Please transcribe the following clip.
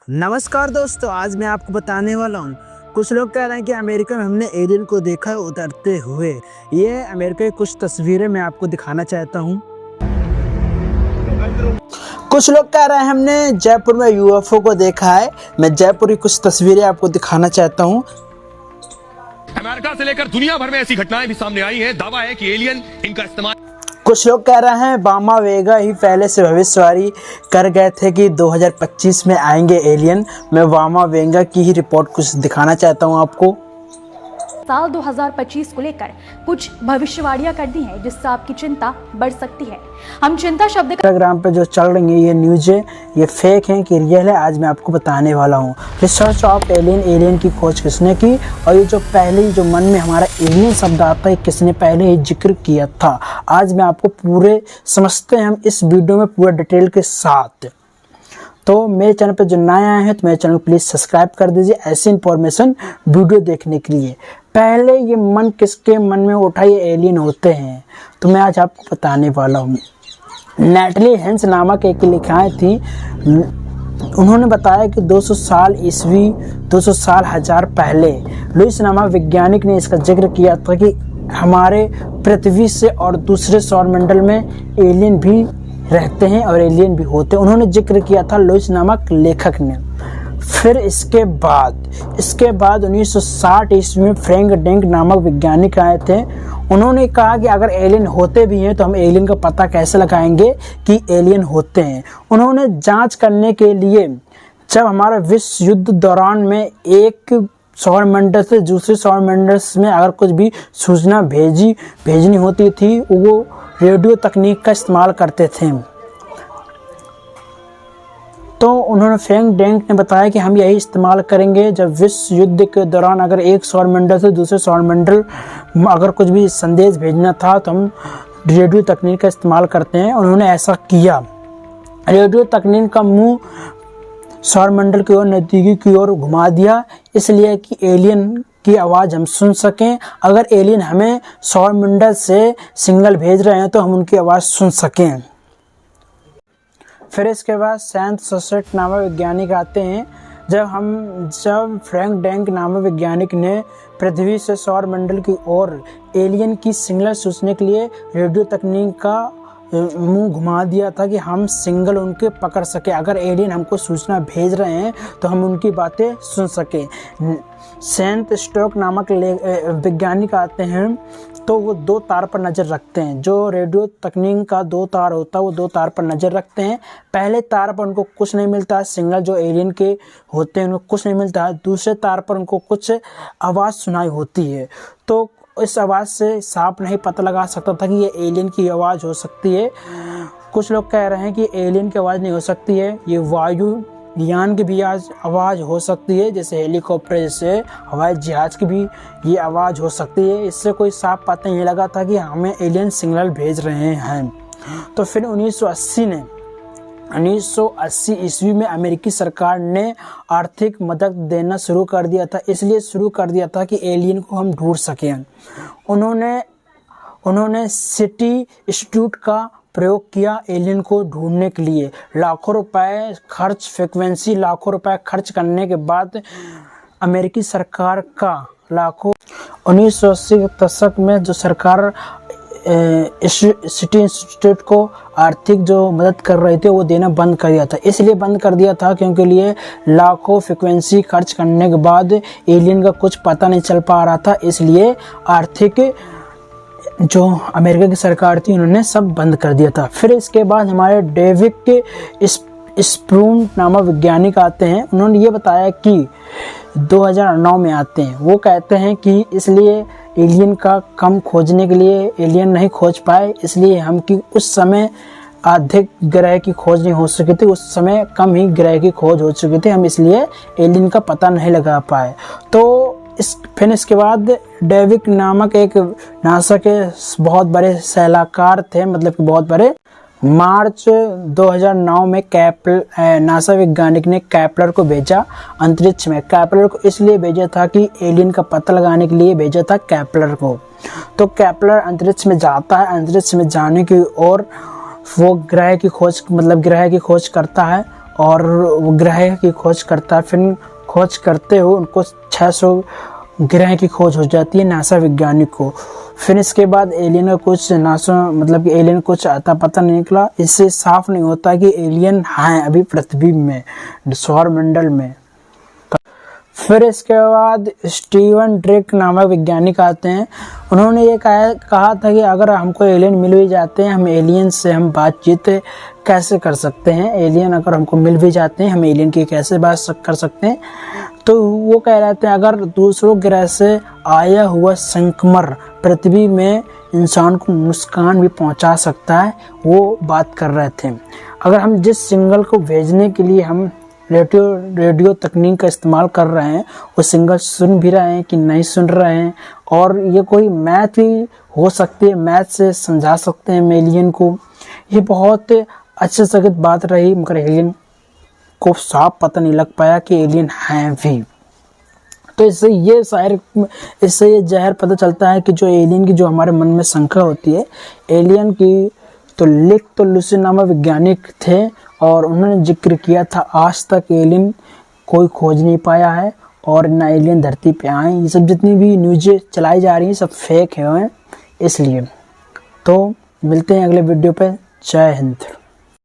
नमस्कार दोस्तों, आज मैं आपको बताने वाला हूँ। कुछ लोग कह रहे हैं कि अमेरिका में हमने एलियन को देखा है उतरते हुए। ये अमेरिका की कुछ तस्वीरें मैं आपको दिखाना चाहता हूँ। कुछ लोग कह रहे हैं हमने जयपुर में यूएफओ को देखा है। मैं जयपुर की कुछ तस्वीरें आपको दिखाना चाहता हूँ। अमेरिका से लेकर दुनिया भर में ऐसी घटनाएं भी सामने आई हैं। दावा है कि एलियन इनका इस्तेमाल। कुछ लोग कह रहे हैं बामा वेगा ही पहले से भविष्यवाणी कर गए थे कि 2025 में आएंगे एलियन। मैं बामा वेगा की ही रिपोर्ट कुछ दिखाना चाहता हूं आपको। साल 2025 को लेकर कुछ भविष्यवाणियां कर दी हैं, जिससे आपकी चिंता बढ़ सकती है। हम चिंता शब्द का इंस्टाग्राम पे जो चल रही है ये न्यूज़ें, ये फेक हैं कि रियल है, आज मैं आपको बताने वाला हूँ। रिसर्च ऑफ एलियन की खोज किसने की, और ये जो पहले जो मन में हमारा एलियन शब्द आता है किसने पहले ही जिक्र किया था, आज मैं आपको पूरे समझते हैं हम इस वीडियो में पूरे डिटेल के साथ। तो मेरे चैनल पे जो नए आए हैं तो मेरे चैनल को प्लीज़ सब्सक्राइब कर दीजिए ऐसी इंफॉर्मेशन वीडियो देखने के लिए। पहले ये मन किसके मन में उठा ये एलियन होते हैं, तो मैं आज आपको बताने वाला हूँ। नेटली हेंस नामक एक लिखाएँ थी। उन्होंने बताया कि 200 साल ईस्वी 200 साल हजार पहले लुईस नामक वैज्ञानिक ने इसका जिक्र किया था कि हमारे पृथ्वी से और दूसरे सौरमंडल में एलियन भी रहते हैं और एलियन भी होते हैं। उन्होंने जिक्र किया था लुईस नामक लेखक ने। फिर इसके बाद 1960 ईस्वी में फ्रैंक डेंक नामक वैज्ञानिक आए थे। उन्होंने कहा कि अगर एलियन होते भी हैं तो हम एलियन का पता कैसे लगाएंगे कि एलियन होते हैं। उन्होंने जांच करने के लिए जब हमारा विश्व युद्ध दौरान में एक सौरमंडल से दूसरे सौरमंडल में अगर कुछ भी सूचना भेजनी होती थी, वो रेडियो तकनीक का इस्तेमाल करते थे। तो उन्होंने फ्रैंक डेंक ने बताया कि हम यही इस्तेमाल करेंगे जब विश्व युद्ध के दौरान अगर एक सौरमंडल से दूसरे सौरमंडल अगर कुछ भी संदेश भेजना था तो हम रेडियो तकनीक का इस्तेमाल करते हैं। उन्होंने ऐसा किया। रेडियो तकनीक का मुंह सौरमंडल की ओर नज़दीकी की ओर घुमा दिया, इसलिए कि एलियन की आवाज़ हम सुन सकें। अगर एलियन हमें सौरमंडल से सिग्नल भेज रहे हैं तो हम उनकी आवाज़ सुन सकें। फिर इसके बाद सैंत सोसेट नामक वैज्ञानिक आते हैं। जब फ्रैंक डेंक नामक वैज्ञानिक ने पृथ्वी से सौरमंडल की ओर एलियन की सिग्नल सूचने के लिए रेडियो तकनीक का मुंह घुमा दिया था कि हम सिंगल उनके पकड़ सके। अगर एलियन हमको सूचना भेज रहे हैं तो हम उनकी बातें सुन सके। सेंट स्टोक नामक वैज्ञानिक आते हैं, तो वो 2 तार पर नज़र रखते हैं। जो रेडियो तकनीक का 2 तार होता है वो 2 तार पर नज़र रखते हैं। पहले तार पर उनको कुछ नहीं मिलता है, सिग्नल जो एलियन के होते हैं उनको कुछ नहीं मिलता है। दूसरे तार पर उनको कुछ आवाज़ सुनाई होती है, तो इस आवाज़ से साफ नहीं पता लगा सकता था कि ये एलियन की आवाज़ हो सकती है। कुछ लोग कह रहे हैं कि एलियन की आवाज़ नहीं हो सकती है, ये वायुयान की भी आवाज़ हो सकती है, जैसे हेलीकॉप्टर जैसे हवाई जहाज़ की भी ये आवाज़ हो सकती है। इससे कोई साफ पता नहीं लगा था कि हमें एलियन सिग्नल भेज रहे हैं। तो फिर 1980 ईस्वी में अमेरिकी सरकार ने आर्थिक मदद देना शुरू कर दिया था। इसलिए शुरू कर दिया था कि एलियन को हम ढूंढ सकें। उन्होंने सिटी इंस्टीट्यूट का प्रयोग किया एलियन को ढूंढने के लिए। लाखों रुपए खर्च करने के बाद अमेरिकी सरकार का 1980 के दशक में जो सरकार सिटी इंस्टीट्यूट को आर्थिक जो मदद कर रहे थे वो देना बंद कर दिया था। इसलिए बंद कर दिया था क्योंकि लिए लाखों फ्रिक्वेंसी खर्च करने के बाद एलियन का कुछ पता नहीं चल पा रहा था। इसलिए आर्थिक जो अमेरिका की सरकार थी उन्होंने सब बंद कर दिया था। फिर इसके बाद हमारे डेविड स्प्रून नामक वैज्ञानिक आते हैं। उन्होंने ये बताया कि 2009 में आते हैं। वो कहते हैं कि इसलिए एलियन का कम खोजने के लिए एलियन नहीं खोज पाए, इसलिए हम कि उस समय अधिक ग्रह की खोज नहीं हो सकी थी, उस समय कम ही ग्रह की खोज हो चुकी थी, हम इसलिए एलियन का पता नहीं लगा पाए। तो फिर इसके बाद डेविड नामक एक नासा के बहुत बड़े सलाहकार थे, मतलब कि बहुत बड़े। मार्च 2009 में नासा वैज्ञानिक ने कैप्लर को भेजा अंतरिक्ष में। कैप्लर को इसलिए भेजा था कि एलियन का पता लगाने के लिए भेजा था कैप्लर को। तो कैप्लर अंतरिक्ष में जाता है। अंतरिक्ष में जाने की ओर वो ग्रह की खोज करता है और वो ग्रह की खोज करता है। फिर खोज करते हुए उनको 600 ग्रह की खोज हो जाती है नासा वैज्ञानिक को। फिर इसके बाद एलियन का कुछ मतलब कि एलियन कुछ आता पता नहीं निकला। इससे साफ नहीं होता कि एलियन हैं अभी पृथ्वी में, सौरमंडल में। फिर इसके बाद स्टीवन ड्रेक नामक वैज्ञानिक आते हैं। उन्होंने ये कहा था कि अगर हमको एलियन मिल भी जाते हैं, हम एलियन से हम बातचीत कैसे कर सकते हैं, एलियन अगर हमको मिल भी जाते हैं, हम एलियन की कैसे बात कर सकते हैं। तो वो कह रहे थे अगर दूसरों ग्रह से आया हुआ संक्रमण पृथ्वी में इंसान को नुकसान भी पहुंचा सकता है, वो बात कर रहे थे। अगर हम जिस सिग्नल को भेजने के लिए हम रेडियो तकनीक का इस्तेमाल कर रहे हैं, वो सिंगल सुन भी रहे हैं कि नहीं सुन रहे हैं, और ये कोई मैथ ही हो सकती है, मैथ से समझा सकते हैं एलियन को। ये बहुत अच्छे सगत बात रही, मगर एलियन को साफ पता नहीं लग पाया कि एलियन हैं भी। तो इससे ये जहर पता चलता है कि जो एलियन की जो हमारे मन में शंका होती है एलियन की, तो लुसी नामक वैज्ञानिक थे और उन्होंने जिक्र किया था आज तक एलियन कोई खोज नहीं पाया है और ना एलियन धरती पे आए। ये सब जितनी भी न्यूज़ें चलाई जा रही हैं सब फेक हैं इसलिए। तो मिलते हैं अगले वीडियो पे। जय हिंद।